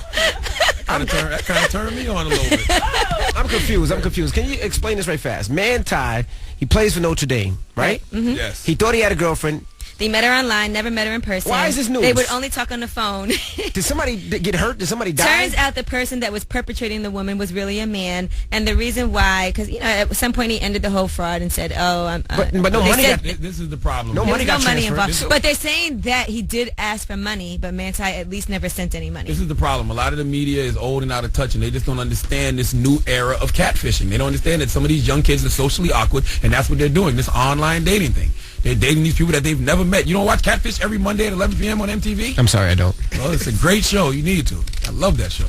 That kind of turned me on a little bit. I'm confused. Can you explain this right fast? Manti, he plays for Notre Dame, right? Mm-hmm. Yes. He thought he had a girlfriend. They met her online, never met her in person. Why is this news? They would only talk on the phone. Did somebody get hurt? Did somebody die? Turns out the person that was perpetrating the woman was really a man, and the reason why, because at some point he ended the whole fraud and said, "Oh, but no money." This is the problem. No money got transferred. Involved. But they're saying that he did ask for money, but Manti at least never sent any money. This is the problem. A lot of the media is old and out of touch, and they just don't understand this new era of catfishing. They don't understand that some of these young kids are socially awkward, and that's what they're doing. This online dating thing. They're dating these people that they've never met. You don't watch Catfish every Monday at 11 p.m. on MTV? I'm sorry, I don't. Well, it's a great show. You need to. I love that show.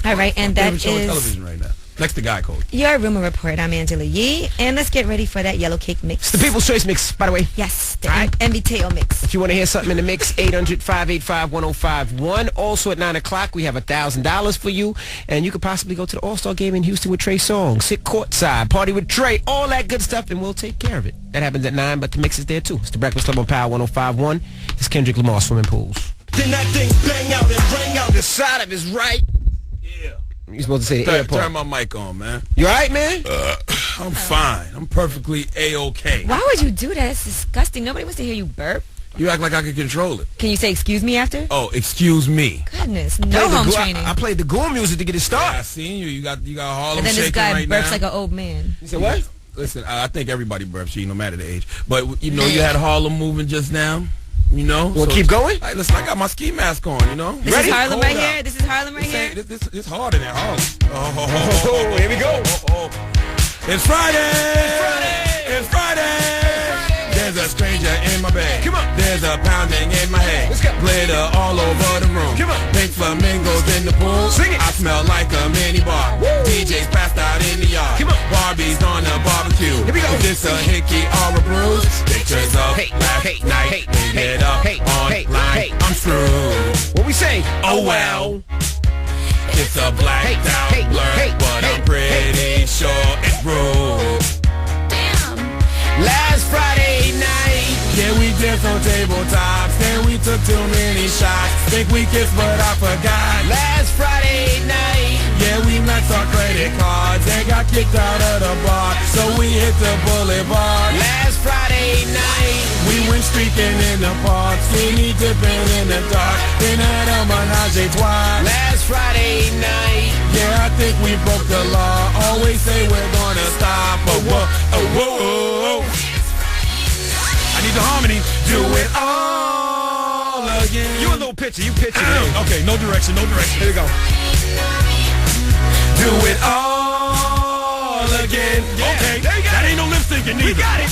All right, and that is show on television right now. Next to Guy Code. Your Rumor Report. I'm Angela Yee, and let's get ready for that yellow cake mix. It's the People's Choice mix, by the way. Yes, the Envy Te'o mix. If you want to hear something in the mix, 800-585-1051. Also at 9 o'clock, we have $1,000 for you, and you could possibly go to the All-Star game in Houston with Trey Songz, sit courtside, party with Trey, all that good stuff, and we'll take care of it. That happens at 9, but the mix is there too. It's the Breakfast Club on Power 105.1. It's Kendrick Lamar, Swimming Pools. Then that thing bang out and rang out. The side of his right. Yeah. You're supposed to say the airport. Turn my mic on, man. You all right, man? I'm fine. I'm perfectly A-okay. Why would you do that? It's disgusting. Nobody wants to hear you burp. You act like I could control it. Can you say excuse me after? Oh, excuse me. Goodness, no home training. I played the Goon music to get it started. Yeah, I seen you. You got Harlem and then shaking this guy right burps now. like an old man. You said what? Listen, I think everybody burps cheating, no matter the age. But, you know, you had Harlem moving just now. You know? We'll keep going? Hey, listen, I got my ski mask on, you know? This is Harlem right here? This is Harlem right here? This harder than Harlem. Oh, here we go. It's Friday! It's Friday! There's a stranger in my bed. Come on. There's a pounding in my head. Let's go. Glitter all over the room. Come on. Pink flamingos in the pool. Sing it. I smell like a mini bar. Woo. DJ's passed out in the yard. Come on. Barbie's on the barbecue. Here we go. Is this a hickey or a bruise? Pictures of last night. Get up online. I'm screwed. What we say? Oh well. It's a blacked out blur, but I'm pretty sure it's rude. Last Friday night. Yeah, we danced on tabletops, then we took too many shots. Think we kissed, but I forgot. Last Friday night. Yeah, we maxed our credit cards and got kicked out of the bar, so we hit the boulevard. Last Friday night. We went streaking in the park, skinny dipping in the dark, then had a menage a trois. Last Friday night. Yeah, I think we broke the law. Always say we're gonna stop. Oh, whoa, oh, whoa, oh. I need the harmony. Do it all again. You a little picture. You picture it. Okay, no direction, no direction. Here we go. Do it all again. Yeah, Okay, there you go. that ain't no lip syncing neither. We got it.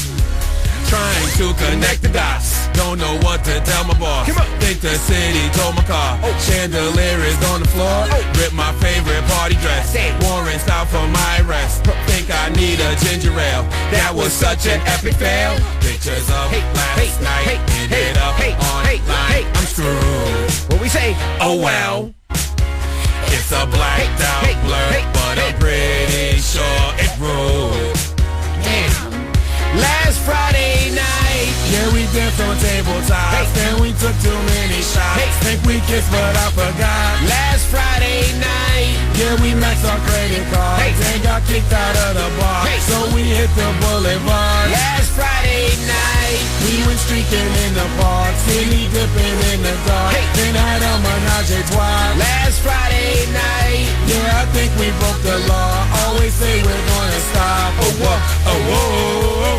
Trying to connect the dots. Don't know what to tell my boss. Come on. Think the city told my car. Chandelier is on the floor. Rip my favorite party dress. Warren style for my rest. Think I need a ginger ale. That was such an epic fail. Pictures of last night. Ended up online. I'm screwed. What we say? Oh well. It's a blacked out blur, but I'm pretty sure it's rude. Last Friday night. Yeah, we danced on tabletops, then we took too many shots. Think we kissed, but I forgot. Last Friday night. Yeah, we maxed our credit cards and got kicked out of the bar, so we hit the boulevard. Last Friday night. We went streaking in the park, skinny dipping in the dark, then had a menage a trois. Last Friday night. Yeah, I think we broke the law. Always say we're gonna stop. Oh, whoa, oh, whoa.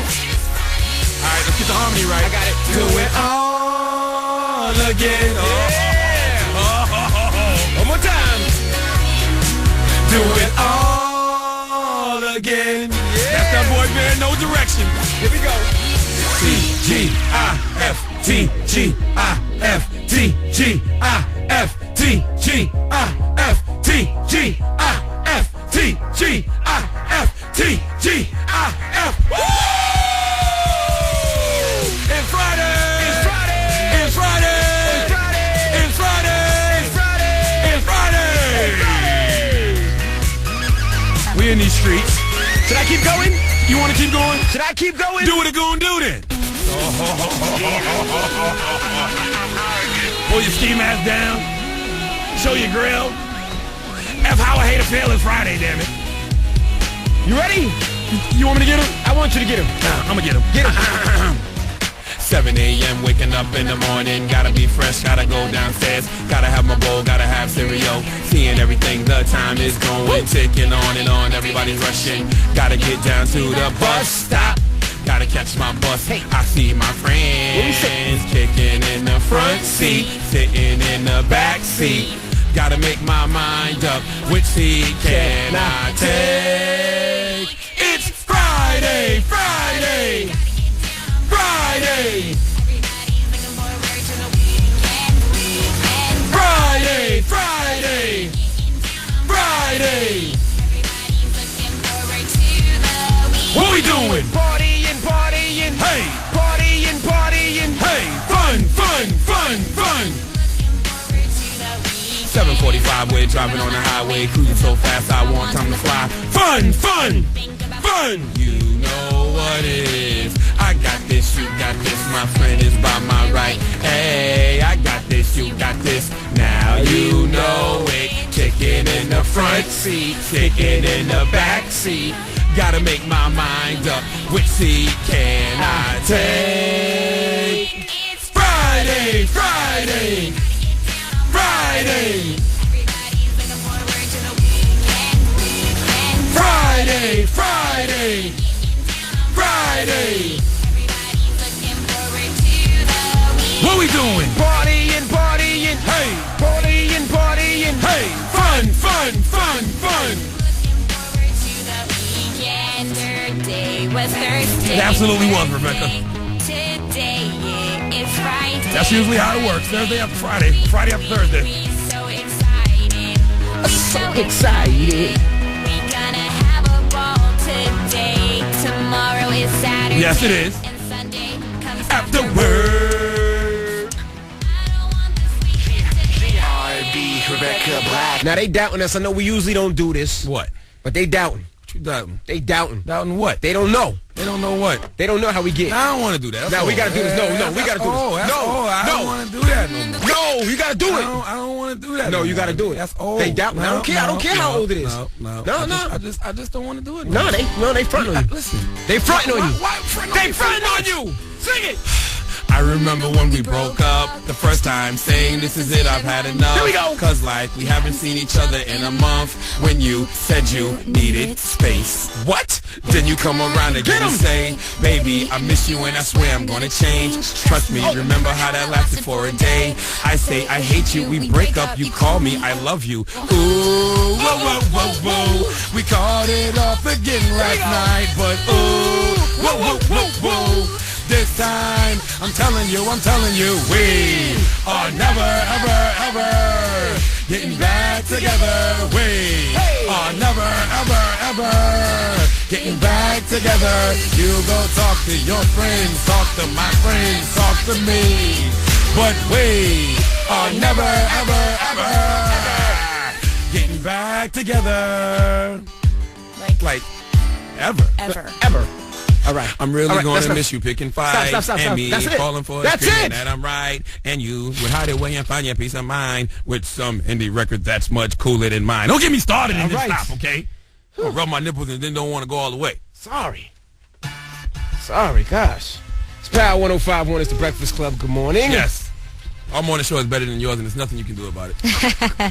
Alright, let's get the harmony right. I got it. Do it all again. Yeah. One more time. Do it all again. That's that boy band, No Direction. Here we go. T-G-I-F, T-G-I-F, T-G-I-F, T-G-I-F, T-G-I-F, T-G-I-F, T-G-I-F. Woo! It's Friday! It's Friday! It's Friday! It's Friday! It's Friday! It's Friday! It's Friday! We in these streets. Should I keep going? You want to keep going? Should I keep going? Do what it gonna do then. Pull your ski mask down. Show your grill. F how I hate to fail. It's Friday, damn it. You ready? You want me to get him? I want you to get him. I'm gonna get him. Get him. 7 a.m. waking up in the morning. Gotta be fresh, gotta go downstairs. Gotta have my bowl, gotta have cereal. Seeing everything, the time is going. Ticking on and on, everybody's rushing. Gotta get down to the bus stop. Gotta catch my bus. I see my friends kicking in the front seat, sitting in the back seat. Gotta make my mind up. Which seat can I take? It's Friday, Friday, Friday. Friday, Friday, Friday. What we doing? Partying, partying. Hey. Partying, partying. Hey. Fun, fun, fun, fun. 7:45, we're driving on the highway, cruising so fast I want time to fly. Fun, fun, fun. You know what it is. I got this, you got this. My friend is by my right. Hey, I got this, you got this. Now you know it. Kicking in the front seat, kicking in the back seat. Gotta make my mind up. Which seat can I take? It's Friday, Friday, Friday. Friday, Friday, doing? Partying, partying, Hey, partying, partying. hey, fun, fun, fun, fun. It absolutely was, Rebecca. Today is Friday. That's usually how it works. Thursday after Friday, Friday after Thursday. So excited. So excited. We gonna have a ball today. Tomorrow is Saturday. Yes, it is. And Sunday comes After work. Rebecca Black. Now they doubting us. I know we usually don't do this. What? But they doubting. What you doubting? They doubting. Doubting what? They don't know. They don't know what? They don't know how we get. I don't want to do that. Now we got to do this. No, we got to do this. I don't want to do that no more. No, you got to do it. I don't want to do that. No, you got to do it. That's old. They doubt. I don't care. I don't care how old it is. No. I just don't want to do it. No, they fronting on you. Listen. They fronting on you. Why fronting They fronting on you. Sing it. I remember when we broke up the first time, saying this is it, I've had enough. Here we go. Cause like we haven't seen each other in a month. When you said you needed space. What? Then you come around again and say, baby, I miss you and I swear I'm gonna change. Trust me, remember how that lasted for a day. I say I hate you, we break up, you call me, I love you. Ooh, whoa, whoa, whoa, whoa. We called it off again last night, but ooh, whoa, whoa, whoa, whoa. This time, I'm telling you, we are never, ever, ever getting back together. We are never, ever, ever getting back together. You go talk to your friends, talk to my friends, talk to me. But we are never, ever, ever getting back together. Like ever. All right. I'm really going to miss you picking fights. Stop. And me That's it. calling for a screaming that I'm right. And you would hide away and find your peace of mind with some indie record that's much cooler than mine. Don't get me started and just stop, okay? I'll rub my nipples and then don't want to go all the way. Sorry, gosh. It's Power 105.1. It's the Breakfast Club. Good morning. Yes. Our morning show is better than yours, and there's nothing you can do about it.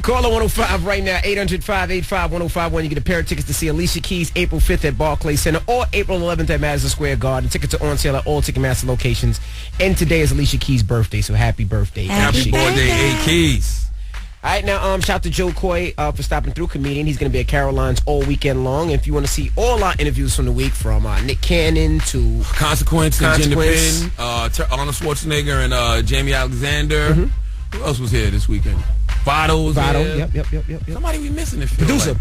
Call 105 right now, 800-585-1051. You get a pair of tickets to see Alicia Keys April 5th at Barclays Center or April 11th at Madison Square Garden. Tickets are on sale at all Ticketmaster locations. And today is Alicia Keys' birthday, so happy birthday. Happy birthday, A. Keys. All right, now, shout out to Joe Koy for stopping through, comedian. He's going to be at Caroline's all weekend long. If you want to see all our interviews from the week, from Nick Cannon to Consequence, and Jen Pin, Arnold Schwarzenegger and Jamie Alexander. Mm-hmm. Who else was here this weekend? Votto was here. Yep. Somebody we missing it. Producer.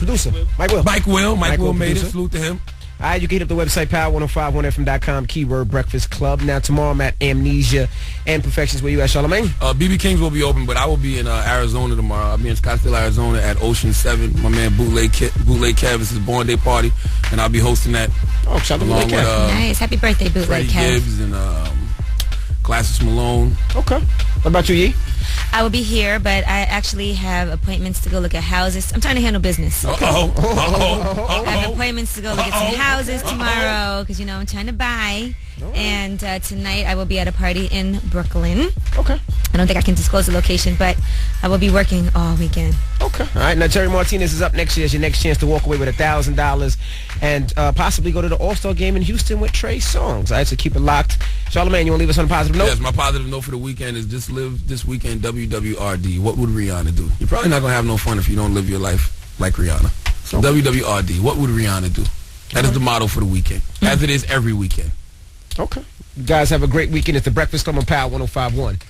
Mike Will made producer. it. Salute to him. All right, you can hit up the website, power1051fm.com, keyword Breakfast Club. Now, tomorrow I'm at Amnesia and Perfections. Where you at, Charlamagne? BB King's will be open, but I will be in Arizona tomorrow. I'll be in Scottsdale, Arizona at Ocean 7. My man Bootleg Kev is his born day party, and I'll be hosting that. Oh, shout out to Bootleg Kev. Nice. Happy birthday, Bootleg Kev. Freddie Gibbs and Glasses Malone. Okay. What about you, Yee? I will be here, but I actually have appointments to go look at houses. I'm trying to handle business. Okay. I have appointments to go look at some houses tomorrow because, I'm trying to buy. And tonight I will be at a party in Brooklyn. Okay. I don't think I can disclose the location, but I will be working all weekend. Okay. All right. Now, Jerry Martinez is up next year as your next chance to walk away with $1,000 and possibly go to the All-Star game in Houston with Trey Songz. All right, so keep it locked. Charlamagne, you want to leave us on a positive note? Yes, my positive note for the weekend is just live this weekend WWRD. What would Rihanna do? You're probably not going to have no fun if you don't live your life like Rihanna. So WWRD, what would Rihanna do? That is the motto for the weekend, as it is every weekend. Okay. You guys have a great weekend. It's the Breakfast Club on Power 105.1.